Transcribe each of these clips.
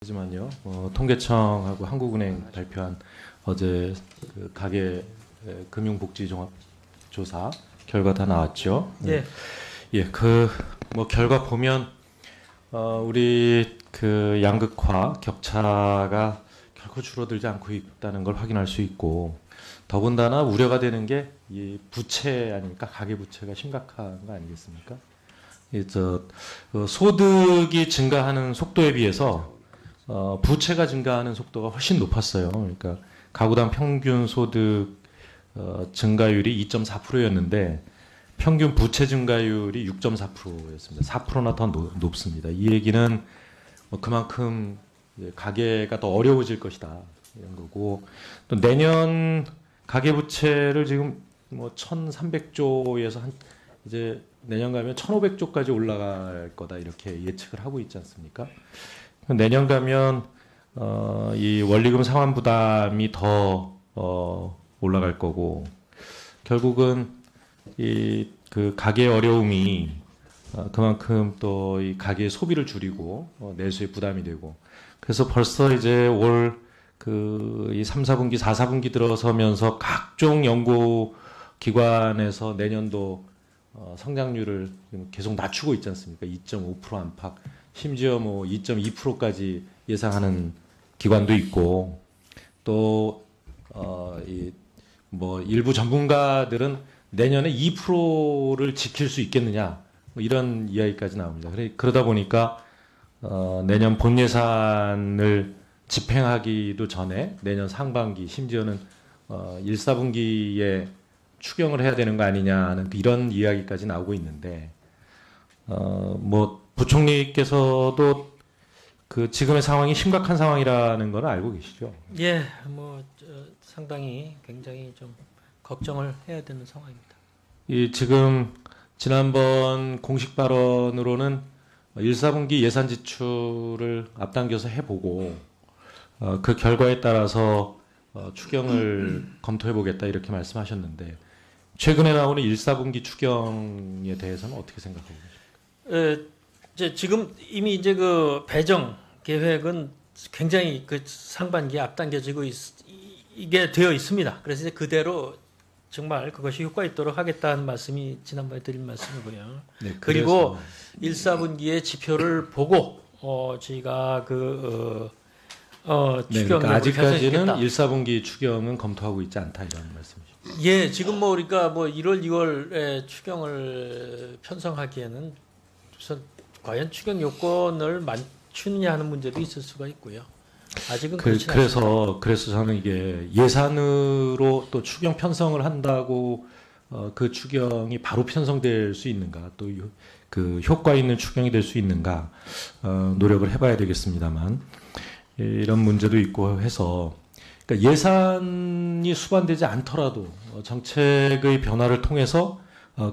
하지만요. 통계청하고 한국은행 발표한 어제 그 가계 금융복지종합조사 결과 다 나왔죠. 예. 예, 그 뭐 결과 보면 우리 그 양극화 격차가 결코 줄어들지 않고 있다는 걸 확인할 수 있고, 더군다나 우려가 되는 게 이 부채 아닙니까? 가계 부채가 심각한 거 아니겠습니까? 소득이 증가하는 속도에 비해서 부채가 증가하는 속도가 훨씬 높았어요. 그러니까 가구당 평균 소득 증가율이 2.4%였는데 평균 부채 증가율이 6.4%였습니다. 4%나 더 높습니다. 이 얘기는 그만큼 가계가 더 어려워질 것이다 이런 거고, 또 내년 가계 부채를 지금 1,300조에서 이제 내년 가면 1,500조까지 올라갈 거다 이렇게 예측을 하고 있지 않습니까? 내년 가면 이 원리금 상환 부담이 더 올라갈 거고, 결국은 이 그 가계 어려움이 그만큼 또 이 가계의 소비를 줄이고 내수의 부담이 되고, 그래서 벌써 이제 올 그 이 3, 4분기, 4, 4분기 들어서면서 각종 연구 기관에서 내년도 성장률을 계속 낮추고 있지 않습니까? 2.5% 안팎, 심지어 2.2%까지 예상하는 기관도 있고, 또 일부 전문가들은 내년에 2%를 지킬 수 있겠느냐 이런 이야기까지 나옵니다. 그러다 보니까 내년 본 예산을 집행하기도 전에 내년 상반기, 심지어는 1, 4분기에 추경을 해야 되는 거 아니냐는 이런 이야기까지 나오고 있는데, 부총리께서도 그 지금의 상황이 심각한 상황이라는 걸 알고 계시죠? 예, 상당히 굉장히 좀 걱정을 해야 되는 상황입니다. 지금 지난번 공식 발언으로는 1, 4분기 예산 지출을 앞당겨서 해보고 그 결과에 따라서 추경을 검토해보겠다 이렇게 말씀하셨는데, 최근에 나오는 1, 4분기 추경에 대해서는 어떻게 생각하고 계십니까? 이제 지금 이미 이제 그 배정 계획은 굉장히 그 상반기에 앞당겨지고 이게 되어 있습니다. 그래서 이제 그대로 정말 그것이 효과 있도록 하겠다는 말씀이 지난번에 드린 말씀이고요. 네, 그리고 1, 4분기의 지표를 보고 저희가 추경을 그러니까 아직까지는 1, 4분기 추경은 검토하고 있지 않다 이런 말씀이시죠? 예, 지금 우리가 1월, 2월에 추경을 편성하기에는 우선 과연 추경 요건을 맞추느냐 하는 문제도 있을 수가 있고요. 아직은 그래서 저는 이게 예산으로 또 추경 편성을 한다고 그 추경이 바로 편성될 수 있는가, 또 그 효과 있는 추경이 될 수 있는가 노력을 해봐야 되겠습니다만, 이런 문제도 있고 해서, 그러니까 예산이 수반되지 않더라도 정책의 변화를 통해서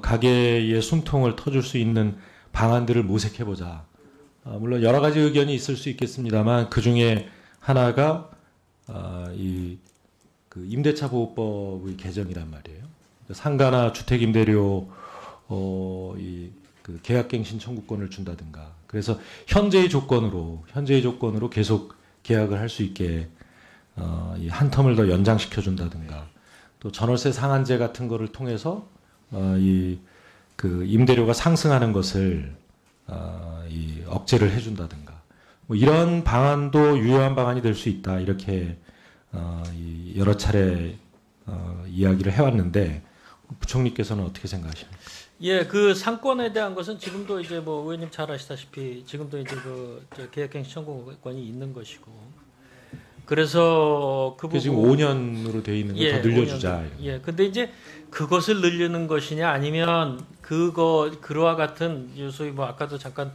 가계의 숨통을 터줄 수 있는 방안들을 모색해보자. 물론 여러 가지 의견이 있을 수 있겠습니다만 그 중에 하나가 그 임대차 보호법의 개정이란 말이에요. 상가나 주택 임대료 그 계약갱신 청구권을 준다든가, 그래서 현재의 조건으로 계속 계약을 할 수 있게 한 텀을 더 연장시켜 준다든가, 또 전월세 상한제 같은 거를 통해서 그 임대료가 상승하는 것을 억제를 해준다든가, 이런 방안도 유효한 방안이 될 수 있다 이렇게 여러 차례 이야기를 해왔는데, 부총리께서는 어떻게 생각하십니까? 예, 그 상권에 대한 것은 지금도 이제 의원님 잘 아시다시피 지금도 이제 계약갱신 청구권이 있는 것이고, 그래서 그 부분 지금 5년으로 돼 있는 걸 더 늘려주자. 예, 근데 이제 그것을 늘리는 것이냐 아니면 그와 같은 소위 아까도 잠깐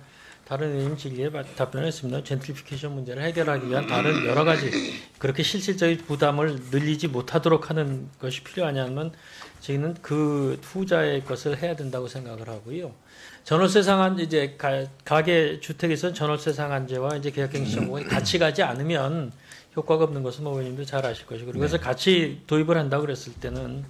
다른 의원님 질의에 답변했습니다. 젠트리피케이션 문제를 해결하기 위한 다른 여러 가지 그렇게 실질적인 부담을 늘리지 못하도록 하는 것이 필요하냐면 저희는 그 후자의 것을 해야 된다고 생각을 하고요. 전월세 상한제, 이제 가계 주택에서는 전월세 상한제와 이제 계약갱신 청구권이 같이 가지 않으면 효과가 없는 것은 의원님도 잘 아실 것이고, 그래서 같이 도입을 한다고 그랬을 때는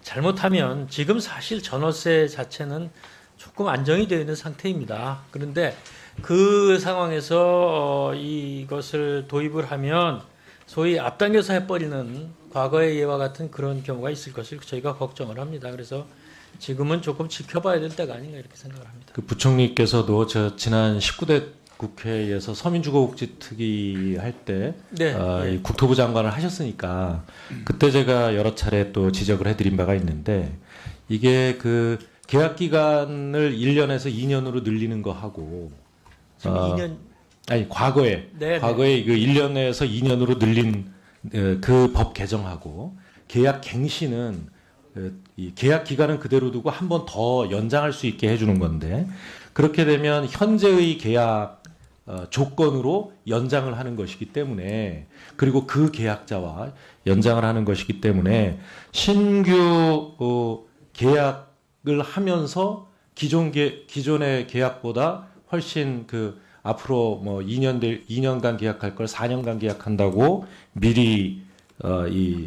잘못하면 지금 사실 전월세 자체는 조금 안정이 되어 있는 상태입니다. 그런데 그 상황에서 이것을 도입을 하면 소위 앞당겨서 해버리는 과거의 예와 같은 그런 경우가 있을 것을 저희가 걱정을 합니다. 그래서 지금은 조금 지켜봐야 될 때가 아닌가 이렇게 생각을 합니다. 그 부총리께서도 저 지난 19대 국회에서 서민주거복지특위 할 때 네, 이 국토부 장관을 하셨으니까 그때 제가 여러 차례 또 지적을 해드린 바가 있는데 이게 그 계약 기간을 1년에서 2년으로 늘리는 거 하고 지금 2년 아니 과거에 네, 과거에 그 1년에서 2년으로 늘린 그 법 개정하고 계약 갱신은 이 계약 기간은 그대로 두고 한 번 더 연장할 수 있게 해주는 건데 그렇게 되면 현재의 계약 조건으로 연장을 하는 것이기 때문에 그리고 그 계약자와 연장을 하는 것이기 때문에 신규 계약을 하면서 기존의 계약보다 훨씬 그 앞으로 뭐 2년간 계약할 걸 4년간 계약한다고 미리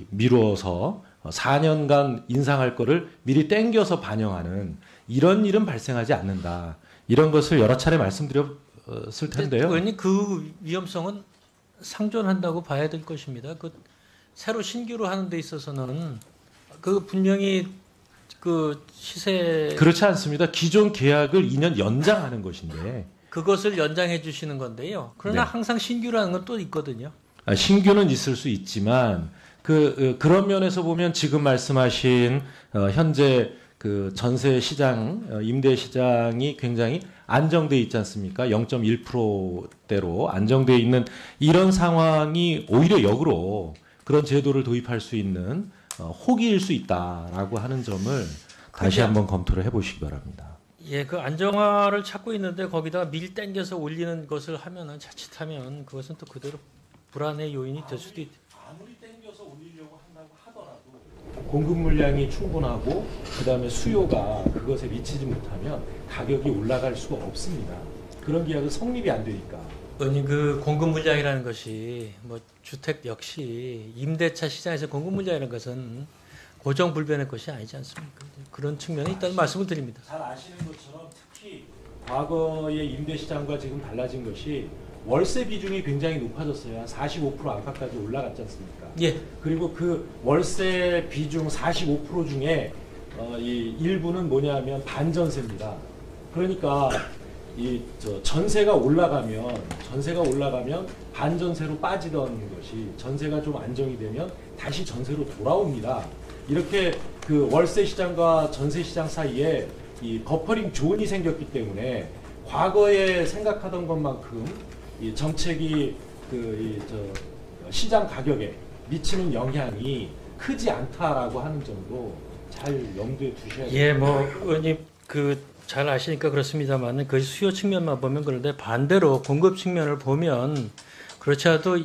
미루어서 4년간 인상할 거를 미리 땡겨서 반영하는 이런 일은 발생하지 않는다. 이런 것을 여러 차례 말씀드렸을 텐데요. 의원님 그 위험성은 상존한다고 봐야 될 것입니다. 그 새로 신규로 하는 데 있어서는 그 분명히 그 시세 그렇지 않습니다. 기존 계약을 2년 연장하는 것인데 그것을 연장해 주시는 건데요. 그러나 네. 항상 신규라는 건 또 있거든요. 신규는 있을 수 있지만 그런 면에서 보면 지금 말씀하신 현재 그 전세 시장 임대 시장이 굉장히 안정돼 있지 않습니까? 0.1%대로 안정돼 있는 이런 상황이 오히려 역으로 그런 제도를 도입할 수 있는 혹일 수 있다라고 하는 점을 다시 한번 검토를 해보시기 바랍니다. 예, 그 안정화를 찾고 있는데 거기다가 밀 땡겨서 올리는 것을 하면은 자칫하면 그것은 또 그대로 불안의 요인이 될 수도 있죠. 아무리 땡겨서 올리려고 한다고 하더라도 공급 물량이 충분하고 그다음에 수요가 그것에 미치지 못하면 가격이 올라갈 수가 없습니다. 그런 계약은 성립이 안 되니까. 의원님 그 공급 물량이라는 것이 뭐 주택 역시 임대차 시장에서 공급 물량이라는 것은 고정 불변의 것이 아니지 않습니까? 그런 측면이 있다는 말씀을 드립니다. 잘 아시는 것처럼 특히 과거의 임대 시장과 지금 달라진 것이 월세 비중이 굉장히 높아졌어요. 한 45% 안팎까지 올라갔지 않습니까? 예. 그리고 그 월세 비중 45% 중에 이 일부는 뭐냐면 반전세입니다. 그러니까 전세가 올라가면 반전세로 빠지던 것이 전세가 좀 안정이 되면 다시 전세로 돌아옵니다. 이렇게 그 월세 시장과 전세 시장 사이에 이 버퍼링 존이 생겼기 때문에 과거에 생각하던 것만큼 이 정책이 시장 가격에 미치는 영향이 크지 않다라고 하는 점도 잘 염두에 두셔야 됩니다. 예, 뭐 의원님 그 잘 아시니까 그렇습니다만 그 수요 측면만 보면 그런데 반대로 공급 측면을 보면 그렇지 않아도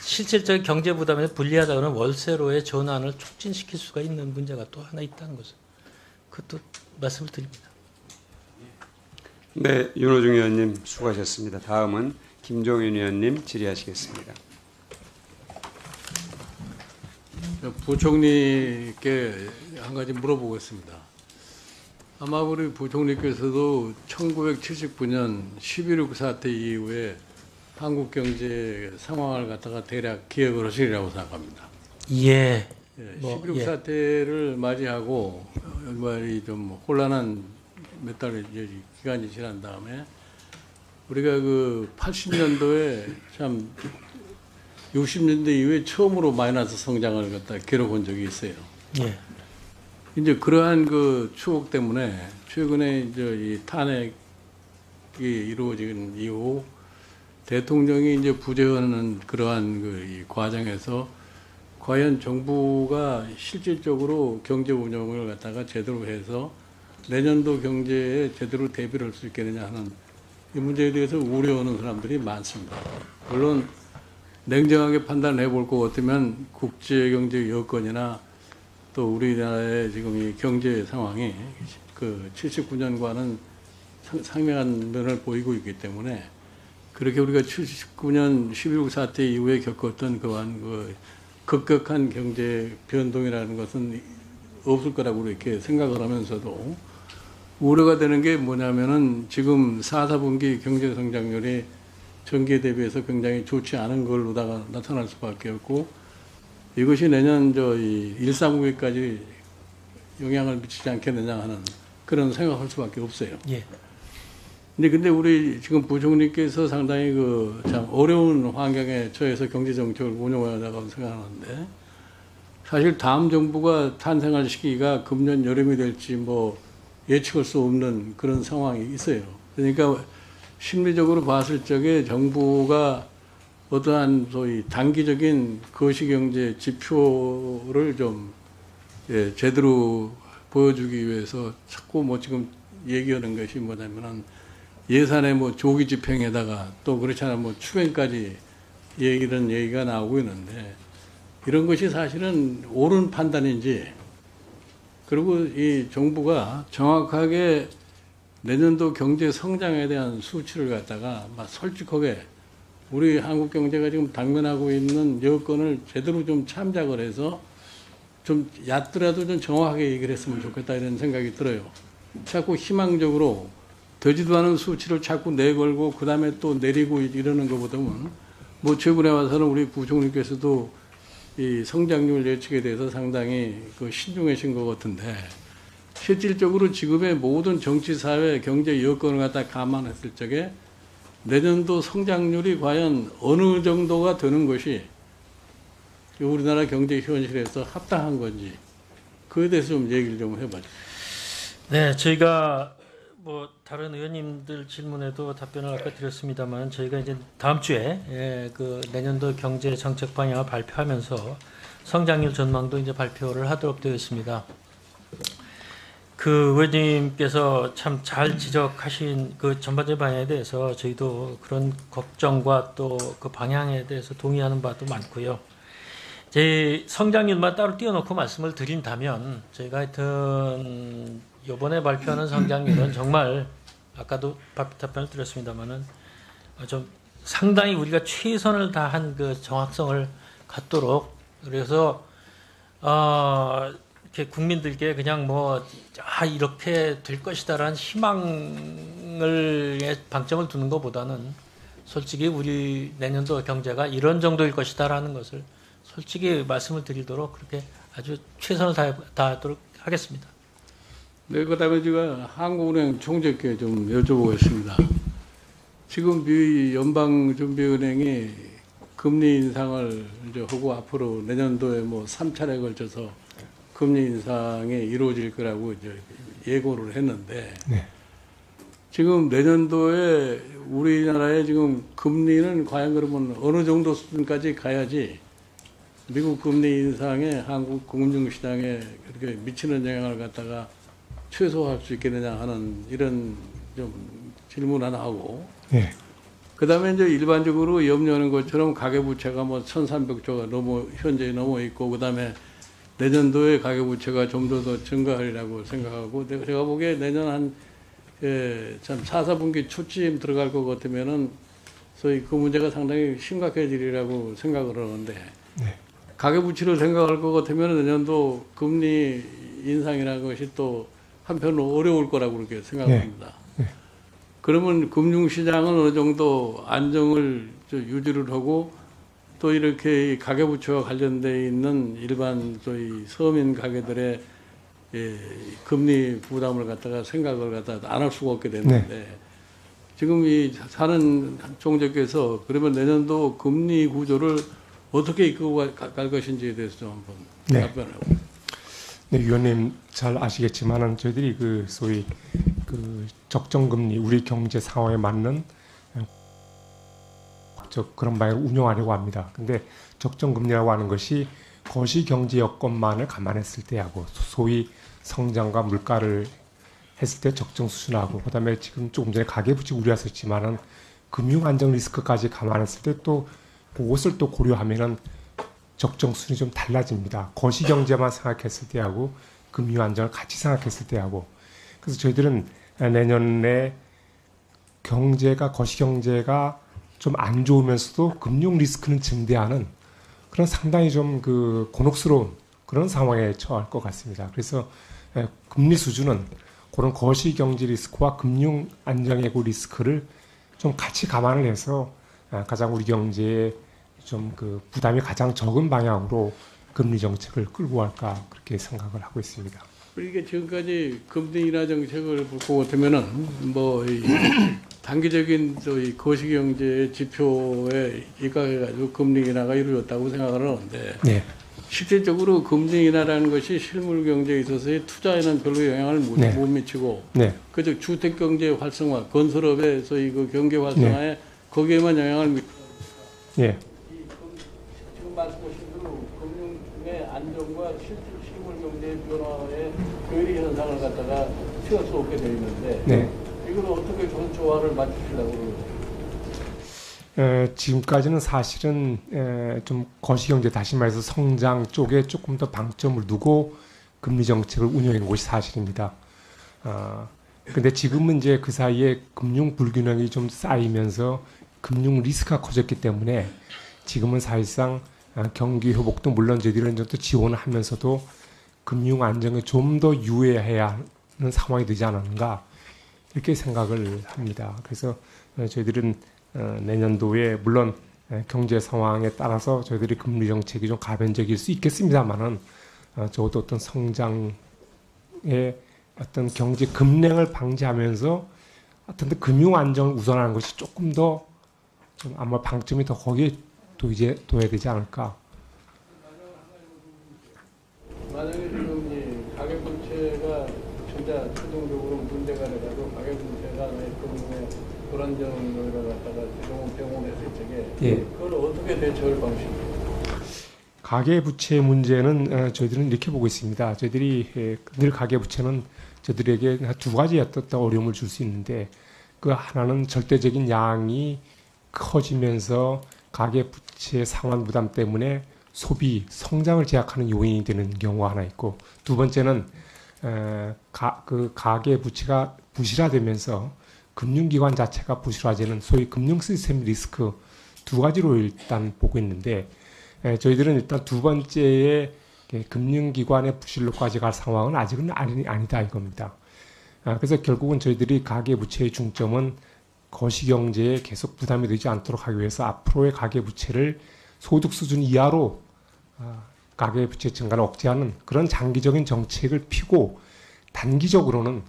실질적인 경제 부담에 불리하다는 월세로의 전환을 촉진시킬 수가 있는 문제가 또 하나 있다는 것을 그것도 말씀을 드립니다. 네, 윤호중 의원님 수고하셨습니다. 다음은 김종인 의원님 질의하시겠습니다. 부총리께 한 가지 물어보겠습니다. 아마 우리 부총리께서도 1979년 11.6 사태 이후에 한국 경제 상황을 갖다가 대략 기억을 하시리라고 생각합니다. 예. 11.6 사태를 맞이하고 말이 좀 혼란한 몇 달의 기간이 지난 다음에 우리가 그 80년도에 참 60년대 이후에 처음으로 마이너스 성장을 갖다 기록한 적이 있어요. 예. 이제 그러한 그 추억 때문에 최근에 이제 이 탄핵이 이루어진 이후 대통령이 이제 부재하는 그러한 그 이 과정에서 과연 정부가 실질적으로 경제 운영을 갖다가 제대로 해서 내년도 경제에 제대로 대비를 할 수 있겠느냐 하는 이 문제에 대해서 우려하는 사람들이 많습니다. 물론 냉정하게 판단해 볼 것 같으면 국제 경제 여건이나 또 우리나라의 지금 이 경제 상황이 그 79년과는 상명한 면을 보이고 있기 때문에 그렇게 우리가 79년 11.6 사태 이후에 겪었던 그러한 그 급격한 경제 변동이라는 것은 없을 거라고 이렇게 생각을 하면서도 우려가 되는 게 뭐냐면은 지금 4, 4분기 경제 성장률이 전기에 대비해서 굉장히 좋지 않은 걸로다가 나타날 수밖에 없고 이것이 내년 이 1, 3분기까지 영향을 미치지 않겠느냐 하는 그런 생각할 수밖에 없어요. 예. 근데 우리 지금 부총리께서 상당히 참 어려운 환경에 처해서 경제 정책을 운영하자고 생각하는데 사실 다음 정부가 탄생할 시기가 금년 여름이 될지 예측할 수 없는 그런 상황이 있어요. 그러니까 심리적으로 봤을 적에 정부가 어떠한 소위 단기적인 거시경제 지표를 좀 제대로 보여주기 위해서 자꾸 지금 얘기하는 것이 뭐냐면은 예산의 조기 집행에다가 또 그렇잖아요. 추경까지 이런 얘기가 나오고 있는데 이런 것이 사실은 옳은 판단인지 그리고 이 정부가 정확하게 내년도 경제 성장에 대한 수치를 갖다가 솔직하게 우리 한국 경제가 지금 당면하고 있는 여건을 제대로 좀 참작을 해서 좀 얕더라도 좀 정확하게 얘기를 했으면 좋겠다 이런 생각이 들어요. 자꾸 희망적으로 되지도 않은 수치를 자꾸 내걸고 그 다음에 또 내리고 이러는 것보다는 최근에 와서는 우리 부총리께서도 이 성장률 예측에 대해서 상당히 신중하신 것 같은데 실질적으로 지금의 모든 정치, 사회, 경제 여건을 갖다 감안했을 적에 내년도 성장률이 과연 어느 정도가 되는 것이 우리나라 경제 현실에서 합당한 건지 그에 대해서 좀 얘기를 좀 해봐요. 네, 저희가 다른 의원님들 질문에도 답변을 아까 드렸습니다만 저희가 이제 다음 주에 내년도 경제 정책 방향을 발표하면서 성장률 전망도 이제 발표를 하도록 되어 있습니다. 의원님께서 참 잘 지적하신 전반적인 방향에 대해서 저희도 그런 걱정과 또 그 방향에 대해서 동의하는 바도 많고요. 제 성장률만 따로 띄워놓고 말씀을 드린다면 저희가 하여튼 이번에 발표하는 성장률은 정말 아까도 답변을 드렸습니다만은 좀 상당히 우리가 최선을 다한 정확성을 갖도록 그래서 이렇게 국민들께 그냥 이렇게 될 것이다라는 희망을 방점을 두는 것보다는 솔직히 우리 내년도 경제가 이런 정도일 것이다라는 것을 솔직히 말씀을 드리도록 그렇게 아주 최선을 다하도록 하겠습니다. 네, 그다음에 제가 한국은행 총재께 좀 여쭤보겠습니다. 지금 미 연방준비은행이 금리 인상을 이제 하고 앞으로 내년도에 3차례에 걸쳐서 금리 인상이 이루어질 거라고 이제 예고를 했는데 네. 지금 내년도에 우리나라의 지금 금리는 과연 그러면 어느 정도 수준까지 가야지 미국 금리 인상에 한국 금융시장에 그렇게 미치는 영향을 갖다가 최소화할 수 있겠느냐 하는 이런 좀 질문 하나 하고 네. 그다음에 이제 일반적으로 염려하는 것처럼 가계부채가 1,300조가 현재 넘어 있고 그다음에 내년도에 가계부채가 좀 더 증가하리라고 생각하고 제가 보기에 내년 참 4, 4분기 초쯤 들어갈 것 같으면은 소위 그 문제가 상당히 심각해지리라고 생각을 하는데 네. 가계부채를 생각할 것 같으면 내년도 금리 인상이라는 것이 또 한편으로 어려울 거라고 그렇게 생각합니다. 네. 그러면 금융시장은 어느 정도 안정을 유지를 하고 또 이렇게 가계부채와 관련되어 있는 일반 저희 서민 가게들의 금리 부담을 갖다가 생각을 갖다가 안 할 수가 없게 됐는데 지금 이 사는 총재께서 그러면 내년도 금리 구조를 어떻게 이끌고 갈 것인지에 대해서 좀 한번 답변하고. 네, 위원님 잘 아시겠지만은 저희들이 소위 적정금리 우리 경제 상황에 맞는 그런 방향을 운용하려고 합니다. 근데 적정금리라고 하는 것이 거시경제 여건만을 감안했을 때하고 소위 성장과 물가를 했을 때 적정 수준하고 그다음에 지금 조금 전에 가계부채 우려했었지만은 금융 안정 리스크까지 감안했을 때 또 그것을 또 고려하면은 적정 수준이 좀 달라집니다. 거시경제만 생각했을 때하고 금융 안정을 같이 생각했을 때하고 그래서 저희들은 내년에 거시경제가 좀 안 좋으면서도 금융 리스크는 증대하는 그런 상당히 좀 곤혹스러운 그런 상황에 처할 것 같습니다. 그래서 금리 수준은 그런 거시경제 리스크와 금융 안정예고 리스크를 좀 같이 감안을 해서 가장 우리 경제에 좀 그 부담이 가장 적은 방향으로 금리 정책을 끌고 갈까 그렇게 생각을 하고 있습니다. 이게 지금까지 금리 인하 정책을 볼 것 같으면은 이 단기적인 이 거시경제 지표에 입각해가지고 금리 인하가 이루어졌다고 생각을 하는데 네. 실질적으로 금리 인하라는 것이 실물 경제에 있어서의 투자에는 별로 영향을 못 미치고 네. 그저 주택 경제 활성화, 건설업에서의 그 경제 활성화에 거기에만 영향을 미치고 예. 지금 말씀하신 대로 금융의 안정과 실물 경제의 변화의 괴리 현상을 갖다가 피할 수 없게 되어 있는데 네. 이걸 어떻게 그 조화를 맞추시려고 그러세요? 지금까지는 사실은 좀 거시경제 다시 말해서 성장 쪽에 조금 더 방점을 두고 금리 정책을 운영한 것이 사실입니다. 근데 지금은 이제 그 사이에 금융 불균형이 좀 쌓이면서 금융 리스크가 커졌기 때문에 지금은 사실상 경기 회복도 물론 저희들은 좀 더 지원을 하면서도 금융 안정에 좀 더 유의해야 하는 상황이 되지 않았는가 이렇게 생각을 합니다. 그래서 저희들은 내년도에 물론 경제 상황에 따라서 저희들이 금리 정책이 좀 가변적일 수 있겠습니다만은 적어도 어떤 성장의 어떤 경제 급냉을 방지하면서 어떤 금융 안정을 우선하는 것이 조금 더 좀 아마 방점이 더 거기에 둬야 되지 않을까. 만약에 지금 이 가계부채가 진짜 최종적으로 문제가 돼가지고 가계부채가 금융의 불안정을 갖다가 최종 병원했을 적에 예. 그걸 어떻게 대처할 방식입니까? 가계부채 문제는 저희들은 이렇게 보고 있습니다. 저희들이 늘 가계부채는 저희들에게 두 가지 어떤 어려움을 줄 수 있는데 그 하나는 절대적인 양이 커지면서 가계부채 상환 부담 때문에 소비, 성장을 제약하는 요인이 되는 경우가 하나 있고 두 번째는 그 가계부채가 부실화되면서 금융기관 자체가 부실화되는 소위 금융 시스템 리스크 두 가지로 일단 보고 있는데 저희들은 일단 두 번째의 금융기관의 부실로까지 갈 상황은 아직은 아니다 이겁니다. 그래서 결국은 저희들이 가계부채의 중점은 거시경제에 계속 부담이 되지 않도록 하기 위해서 앞으로의 가계부채를 소득 수준 이하로 가계부채 증가를 억제하는 그런 장기적인 정책을 피고 단기적으로는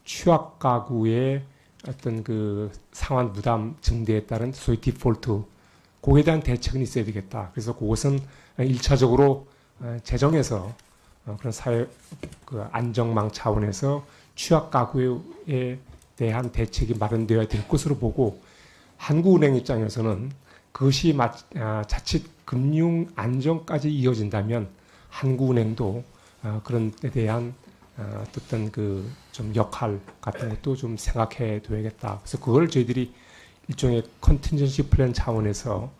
취약 가구의 어떤 그 상환 부담 증대에 따른 소위 디폴트 그에 대한 대책은 있어야 되겠다. 그래서 그것은 1차적으로 재정에서 그런 사회 그 안정망 차원에서 취약 가구에 대한 대책이 마련되어야 될 것으로 보고 한국은행 입장에서는 그것이 자칫 금융 안정까지 이어진다면 한국은행도 그런 데 대한 어떤 그 좀 역할 같은 것도 좀 생각해 둬야겠다. 그래서 그걸 저희들이 일종의 컨틴전시 플랜 차원에서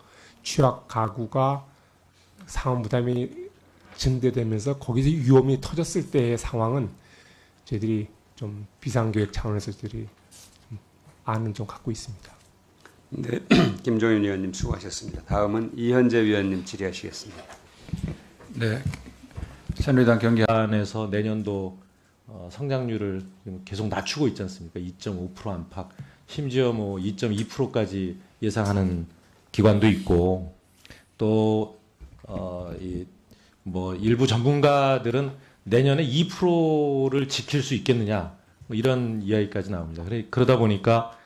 취약 가구가 상환 부담이 증대되면서 거기서 위험이 터졌을 때의 상황은 저희들이 좀 비상계획 차원에서 저희들이 안은 좀 갖고 있습니다. 네, 김종인 위원님 수고하셨습니다. 다음은 이현재 위원님 질의하시겠습니다. 네, 새누리당 경제안에서 내년도 성장률을 계속 낮추고 있지 않습니까? 2.5% 안팎, 심지어 뭐 2.2%까지 예상하는 기관도 있고, 또 뭐 일부 전문가들은 내년에 2%를 지킬 수 있겠느냐 뭐 이런 이야기까지 나옵니다. 그러다 보니까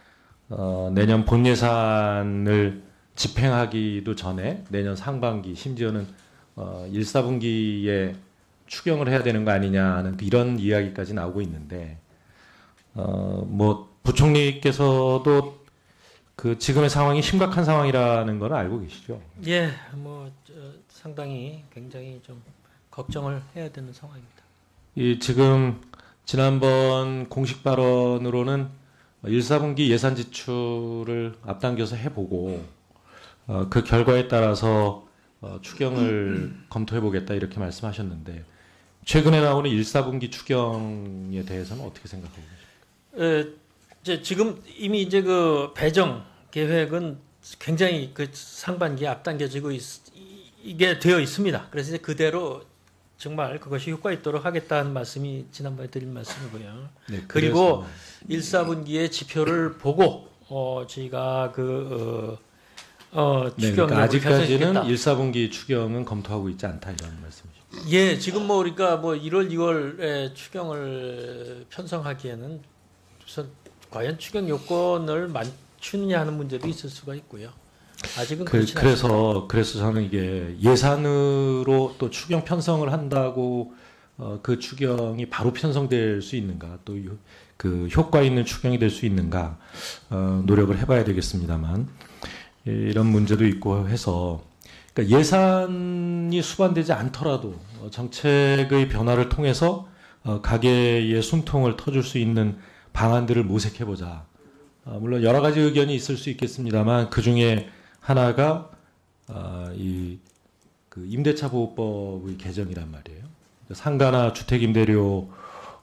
내년 본 예산을 집행하기도 전에 내년 상반기 심지어는 1, 4분기에 추경을 해야 되는 거 아니냐는 이런 이야기까지 나오고 있는데 뭐 부총리께서도 그 지금의 상황이 심각한 상황이라는 걸 알고 계시죠? 예, 상당히 굉장히 좀 걱정을 해야 되는 상황입니다. 지금 지난번 공식 발언으로는 1, 4분기 예산 지출을 앞당겨서 해보고 그 결과에 따라서 추경을 검토해보겠다 이렇게 말씀하셨는데 최근에 나오는 1, 4분기 추경에 대해서는 어떻게 생각하고 계십니까? 이제 지금 이미 이제 그 배정 계획은 굉장히 그 상반기에 앞당겨지고 이게 되어 있습니다. 그래서 이제 그대로 정말 그것이 효과 있도록 하겠다는 말씀이 지난번에 드린 말씀이고요. 네, 그리고 그래서 1사분기의 지표를 보고 저희가 네, 추경 그러니까 아직까지는 결정시켰다. 1사분기 추경은 검토하고 있지 않다 이런 말씀이죠. 예, 지금 뭐 우리가 1월, 2월에 추경을 편성하기에는 우선 과연 추경 요건을 맞추느냐 하는 문제도 있을 수가 있고요. 아직은 그렇지 않습니다. 그래서 저는 이게 예산으로 또 추경 편성을 한다고 그 추경이 바로 편성될 수 있는가, 또 그 효과 있는 추경이 될 수 있는가 노력을 해봐야 되겠습니다만, 이런 문제도 있고 해서, 그러니까 예산이 수반되지 않더라도 정책의 변화를 통해서 가계의 숨통을 터줄 수 있는 방안들을 모색해보자. 물론 여러 가지 의견이 있을 수 있겠습니다만 그 중에 하나가 그 임대차 보호법의 개정이란 말이에요. 상가나 주택 임대료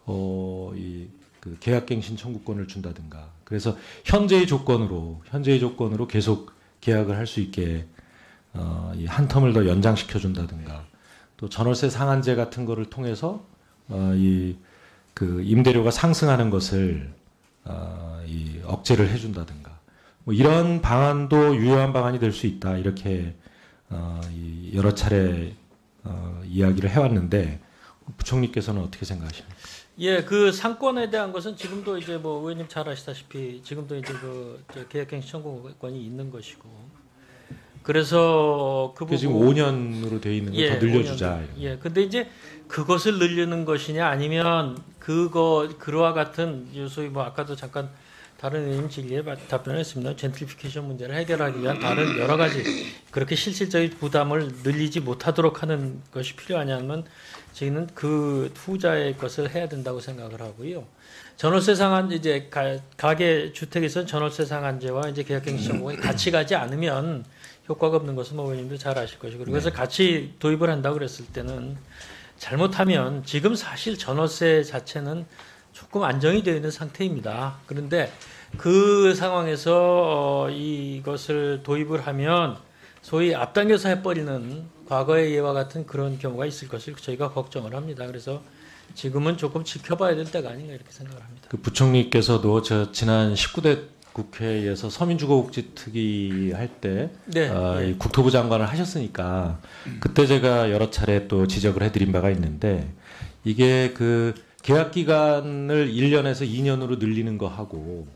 그 계약갱신 청구권을 준다든가. 그래서 현재의 조건으로 계속 계약을 할 수 있게 한 텀을 더 연장시켜 준다든가. 또 전월세 상한제 같은 거를 통해서 그 임대료가 상승하는 것을 억제를 해준다든가. 뭐 이런 방안도 유효한 방안이 될 수 있다. 이렇게 여러 차례 이야기를 해왔는데 부총리께서는 어떻게 생각하십니까? 예, 그 상권에 대한 것은 지금도 이제 뭐 의원님 잘 아시다시피 지금도 이제 계약갱신 청구권이 있는 것이고, 그래서 그 부분 지금 5년으로 돼 있는 걸 더 늘려주자. 5년. 예, 근데 이제 그것을 늘리는 것이냐 아니면 그와 같은 소위 뭐 아까도 잠깐 다른 의원님 질의에 답변했습니다. 젠트리피케이션 문제를 해결하기 위한 다른 여러 가지 그렇게 실질적인 부담을 늘리지 못하도록 하는 것이 필요하냐면 저희는 그 후자의 것을 해야 된다고 생각을 하고요. 전월세 상한 이제 가계 주택에서는 전월세 상한제와 이제 계약갱신 청구권이 같이 가지 않으면 효과가 없는 것은 뭐 의원님도 잘 아실 것이고, 그래서 같이 도입을 한다고 그랬을 때는 잘못하면 지금 사실 전월세 자체는 조금 안정이 되어 있는 상태입니다. 그런데 그 상황에서 이것을 도입을 하면 소위 앞당겨서 해버리는 과거의 예와 같은 그런 경우가 있을 것을 저희가 걱정을 합니다. 그래서 지금은 조금 지켜봐야 될 때가 아닌가 이렇게 생각을 합니다. 그 부총리께서도 저 지난 19대 국회에서 서민주거복지특위 할 때 네. 국토부 장관을 하셨으니까 그때 제가 여러 차례 또 지적을 해드린 바가 있는데, 이게 그 계약 기간을 1년에서 2년으로 늘리는 거 하고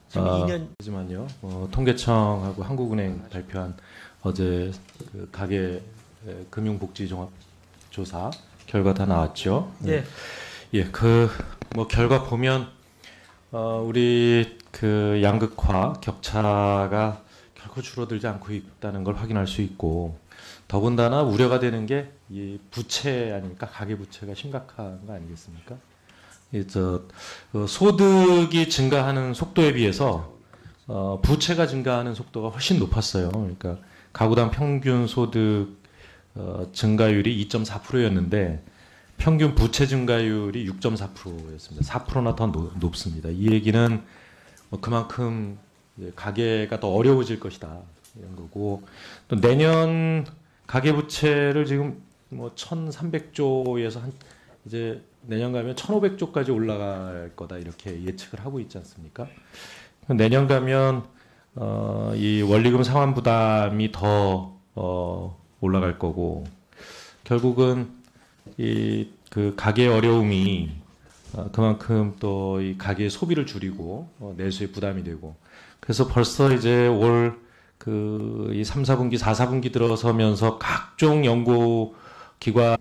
지금 2년 하지만요. 통계청하고 한국은행 발표한 어제 그 가계 금융복지종합조사 결과 다 나왔죠. 네. 예, 그 뭐 결과 보면 우리 그 양극화 격차가 결코 줄어들지 않고 있다는 걸 확인할 수 있고, 더군다나 우려가 되는 게 이 부채 아닙니까? 가계 부채가 심각한 거 아니겠습니까? 소득이 증가하는 속도에 비해서 부채가 증가하는 속도가 훨씬 높았어요. 그러니까 가구당 평균 소득 증가율이 2.4%였는데 평균 부채 증가율이 6.4%였습니다. 4%나 더 높습니다. 이 얘기는 그만큼 가계가 더 어려워질 것이다 이런 거고, 또 내년 가계 부채를 지금 뭐 1,300조에서 한 이제 내년 가면 1,500조까지 올라갈 거다 이렇게 예측을 하고 있지 않습니까? 내년 가면 이 원리금 상환 부담이 더 올라갈 거고, 결국은 이 그 가계 어려움이 그만큼 또 이 가계의 소비를 줄이고 내수의 부담이 되고, 그래서 벌써 이제 올 그 이 3, 4분기, 4, 4분기 들어서면서 각종 연구 기관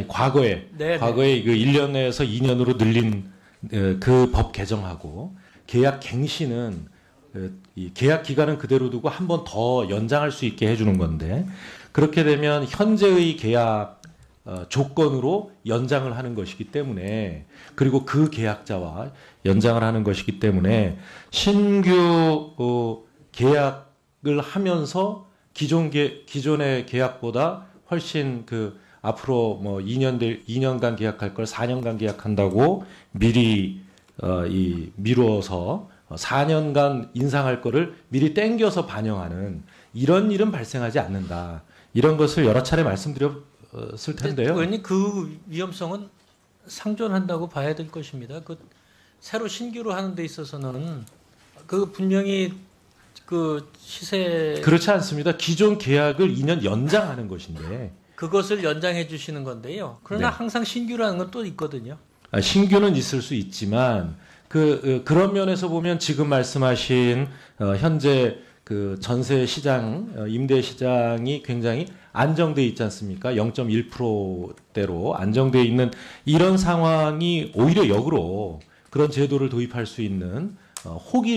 과거에 그 1년에서 2년으로 늘린 그 법 개정하고 계약 갱신은 이 계약 기간은 그대로 두고 한 번 더 연장할 수 있게 해주는 건데, 그렇게 되면 현재의 계약 조건으로 연장을 하는 것이기 때문에, 그리고 그 계약자와 연장을 하는 것이기 때문에 신규 계약을 하면서 기존의 계약보다 훨씬 그 앞으로 뭐 2년간 계약할 걸 4년간 계약한다고 미리 미루어서 4년간 인상할 거를 미리 땡겨서 반영하는 이런 일은 발생하지 않는다. 이런 것을 여러 차례 말씀드려 텐데요. 의원님 그 위험성은 상존한다고 봐야 될 것입니다. 그 새로 신규로 하는 데 있어서는 그 분명히 그 시세 그렇지 않습니다. 기존 계약을 2년 연장하는 것인데 그것을 연장해 주시는 건데요. 그러나 네. 항상 신규라는 건 또 있거든요. 신규는 있을 수 있지만 그런 면에서 보면 지금 말씀하신 현재 그 전세 시장 임대 시장이 굉장히 안정돼 있지 않습니까? 0.1%대로 안정돼 있는 이런 상황이 오히려 역으로 그런 제도를 도입할 수 있는 혹일